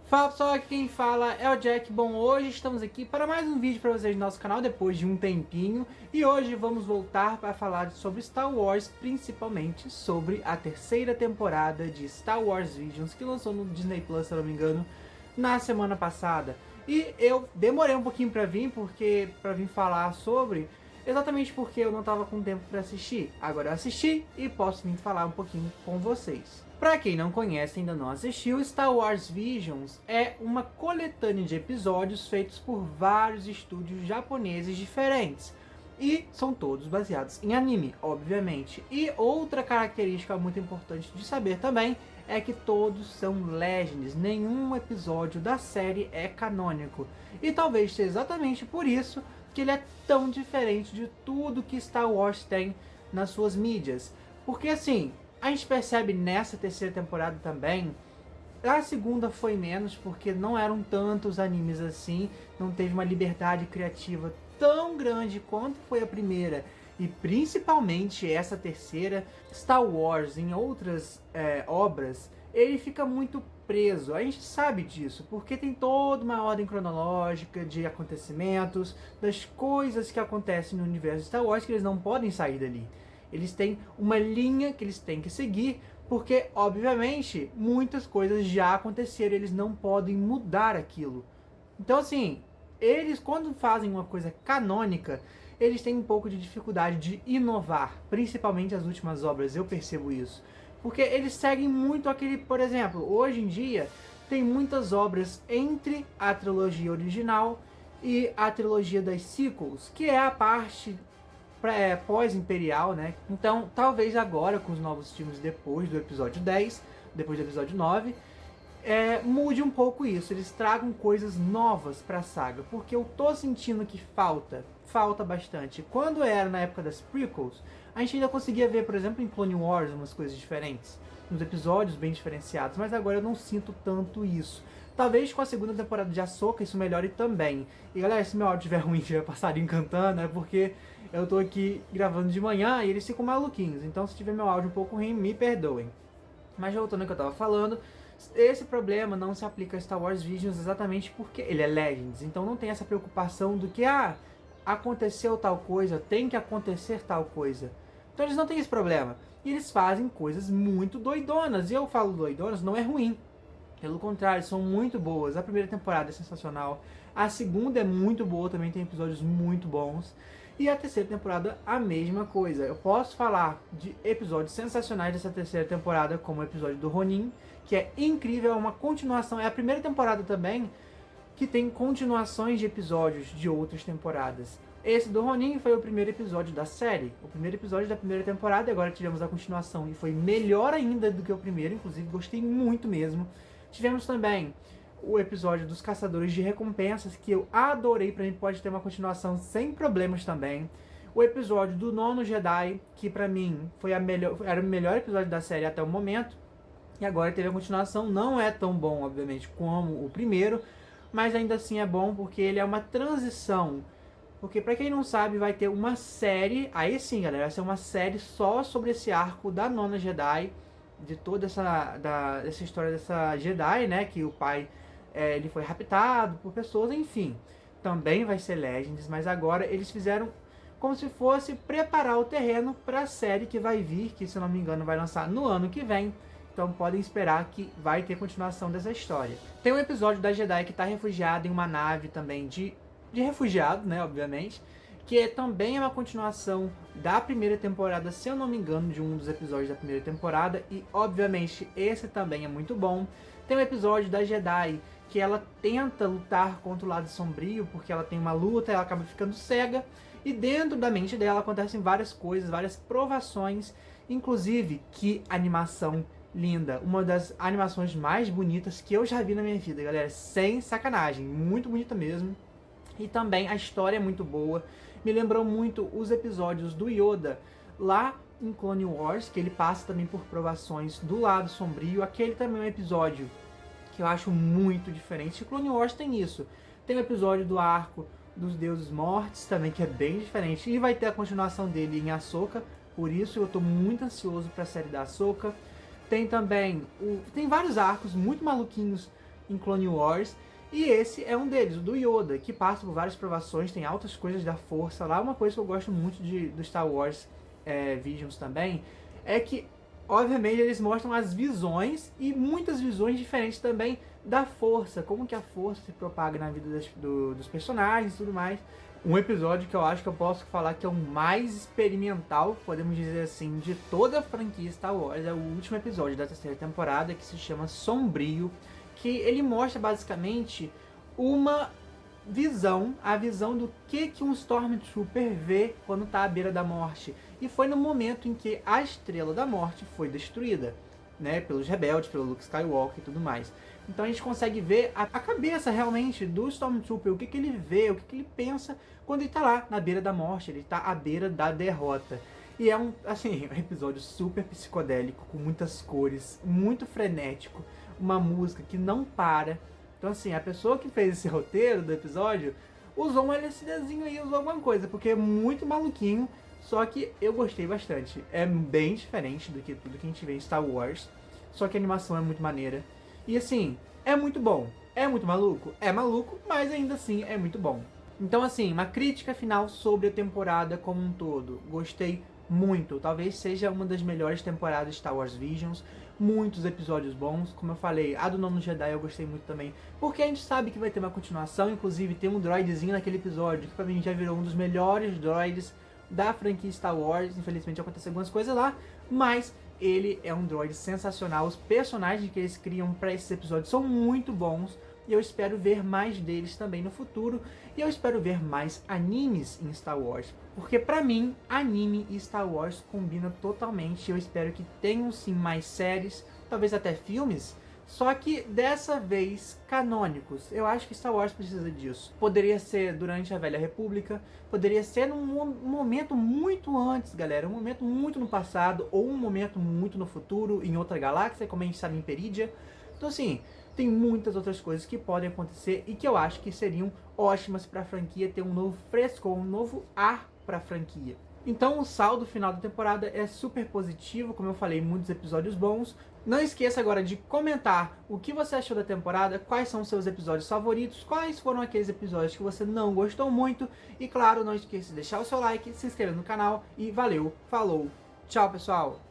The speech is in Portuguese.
Fala pessoal, aqui quem fala é o Jack. Bom, hoje estamos aqui para mais um vídeo para vocês no nosso canal, depois de um tempinho. E hoje vamos voltar para falar sobre Star Wars, principalmente sobre a terceira temporada de Star Wars Visions, que lançou no Disney Plus, se eu não me engano, na semana passada. E eu demorei um pouquinho para vir falar sobre, exatamente porque eu não estava com tempo para assistir. Agora eu assisti e posso vir falar um pouquinho com vocês. Para quem não conhece e ainda não assistiu, Star Wars Visions é uma coletânea de episódios feitos por vários estúdios japoneses diferentes. E são todos baseados em anime, obviamente. E outra característica muito importante de saber também é que todos são Legends, nenhum episódio da série é canônico. E talvez seja exatamente por isso que ele é tão diferente de tudo que Star Wars tem nas suas mídias. Porque assim, a gente percebe nessa terceira temporada também, a segunda foi menos porque não eram tantos animes assim, não teve uma liberdade criativa tão grande quanto foi a primeira. E principalmente essa terceira, Star Wars em outras obras, ele fica muito preso. A gente sabe disso, porque tem toda uma ordem cronológica de acontecimentos, das coisas que acontecem no universo Star Wars que eles não podem sair dali. Eles têm uma linha que eles têm que seguir, porque, obviamente, muitas coisas já aconteceram, eles não podem mudar aquilo. Então, assim, eles, quando fazem uma coisa canônica, eles têm um pouco de dificuldade de inovar, principalmente as últimas obras, eu percebo isso. Porque eles seguem muito aquele, por exemplo, hoje em dia, tem muitas obras entre a trilogia original e a trilogia das sequels, que é a parte pós-imperial, né? Então, talvez agora, com os novos filmes depois do episódio 10, depois do episódio 9, mude um pouco isso. Eles tragam coisas novas pra saga, porque eu tô sentindo que falta bastante. Quando era na época das prequels, a gente ainda conseguia ver, por exemplo, em Clone Wars, umas coisas diferentes, uns episódios bem diferenciados, mas agora eu não sinto tanto isso. Talvez com a segunda temporada de Ahsoka isso melhore também. E galera, se meu áudio estiver ruim, tiver passarinho cantando, é porque eu tô aqui gravando de manhã e eles ficam maluquinhos. Então se tiver meu áudio um pouco ruim, me perdoem. Mas voltando ao que eu tava falando, esse problema não se aplica a Star Wars Visions exatamente porque ele é Legends. Então não tem essa preocupação do que, aconteceu tal coisa, tem que acontecer tal coisa. Então eles não têm esse problema. E eles fazem coisas muito doidonas. E eu falo doidonas, não é ruim. Pelo contrário, são muito boas. A primeira temporada é sensacional. A segunda é muito boa, também tem episódios muito bons. E a terceira temporada, a mesma coisa. Eu posso falar de episódios sensacionais dessa terceira temporada, como o episódio do Ronin, que é incrível, é uma continuação. É a primeira temporada também que tem continuações de episódios de outras temporadas. Esse do Ronin foi o primeiro episódio da série, o primeiro episódio da primeira temporada, e agora tivemos a continuação, e foi melhor ainda do que o primeiro, inclusive gostei muito mesmo. Tivemos também o episódio dos Caçadores de Recompensas, que eu adorei, pra mim pode ter uma continuação sem problemas também. O episódio do Nono Jedi, que pra mim foi era o melhor episódio da série até o momento, e agora teve a continuação. Não é tão bom, obviamente, como o primeiro, mas ainda assim é bom porque ele é uma transição. Porque pra quem não sabe, vai ter uma série, aí sim galera, vai ser uma série só sobre esse arco da Nona Jedi, de toda essa história dessa Jedi, né, que o pai ele foi raptado por pessoas, enfim. Também vai ser Legends, mas agora eles fizeram como se fosse preparar o terreno para a série que vai vir, que se não me engano vai lançar no ano que vem. Então podem esperar que vai ter continuação dessa história. Tem um episódio da Jedi que está refugiada em uma nave também de refugiado, né, obviamente, que também é uma continuação da primeira temporada, se eu não me engano, de um dos episódios da primeira temporada, e obviamente esse também é muito bom. Tem um episódio da Jedi que ela tenta lutar contra o lado sombrio, porque ela tem uma luta, ela acaba ficando cega, e dentro da mente dela acontecem várias coisas, várias provações, inclusive, que animação linda, uma das animações mais bonitas que eu já vi na minha vida, galera, sem sacanagem, muito bonita mesmo. E também a história é muito boa, me lembrou muito os episódios do Yoda lá em Clone Wars, que ele passa também por provações do lado sombrio. Aquele também é um episódio que eu acho muito diferente. Clone Wars tem isso, tem o episódio do arco dos deuses mortos também, que é bem diferente, e vai ter a continuação dele em Ahsoka, por isso eu tô muito ansioso para a série da Ahsoka. Tem também tem vários arcos muito maluquinhos em Clone Wars. E esse é um deles, o do Yoda, que passa por várias provações, tem altas coisas da força lá. Uma coisa que eu gosto muito do Star Wars Visions também, é que, obviamente, eles mostram as visões, e muitas visões diferentes também da força, como que a força se propaga na vida dos personagens e tudo mais. Um episódio que eu acho que eu posso falar que é o mais experimental, podemos dizer assim, de toda a franquia Star Wars, é o último episódio da terceira temporada, que se chama Sombrio, que ele mostra basicamente uma visão, a visão do que um Stormtrooper vê quando está à beira da morte. E foi no momento em que a Estrela da Morte foi destruída, né, pelos rebeldes, pelo Luke Skywalker e tudo mais. Então a gente consegue ver a cabeça realmente do Stormtrooper, o que ele vê, o que ele pensa quando ele está lá na beira da morte, ele está à beira da derrota. E é um episódio super psicodélico, com muitas cores, muito frenético, uma música que não para. Então assim, a pessoa que fez esse roteiro do episódio usou um LSDzinho aí, usou alguma coisa, porque é muito maluquinho, só que eu gostei bastante. É bem diferente do que tudo que a gente vê em Star Wars, só que a animação é muito maneira. E assim, é muito bom. É muito maluco? É maluco, mas ainda assim é muito bom. Então assim, uma crítica final sobre a temporada como um todo. Gostei muito. Talvez seja uma das melhores temporadas de Star Wars Visions. Muitos episódios bons. Como eu falei, a do Nono Jedi eu gostei muito também. Porque a gente sabe que vai ter uma continuação. Inclusive tem um droidzinho naquele episódio que pra mim já virou um dos melhores droids da franquia Star Wars. Infelizmente acontecem algumas coisas lá, mas ele é um droid sensacional. Os personagens que eles criam para esses episódios são muito bons. E eu espero ver mais deles também no futuro. E eu espero ver mais animes em Star Wars. Porque pra mim, anime e Star Wars combinam totalmente. Eu espero que tenham sim mais séries, talvez até filmes. Só que dessa vez canônicos. Eu acho que Star Wars precisa disso. Poderia ser durante a Velha República. Poderia ser num momento muito antes, galera. Um momento muito no passado. Ou um momento muito no futuro, em outra galáxia, como a gente sabe em Perídia. Então assim, tem muitas outras coisas que podem acontecer e que eu acho que seriam ótimas para a franquia ter um novo frescor, um novo ar para a franquia. Então o saldo final da temporada é super positivo, como eu falei, muitos episódios bons. Não esqueça agora de comentar o que você achou da temporada, quais são os seus episódios favoritos, quais foram aqueles episódios que você não gostou muito. E claro, não esqueça de deixar o seu like, se inscrever no canal e valeu, falou, tchau pessoal!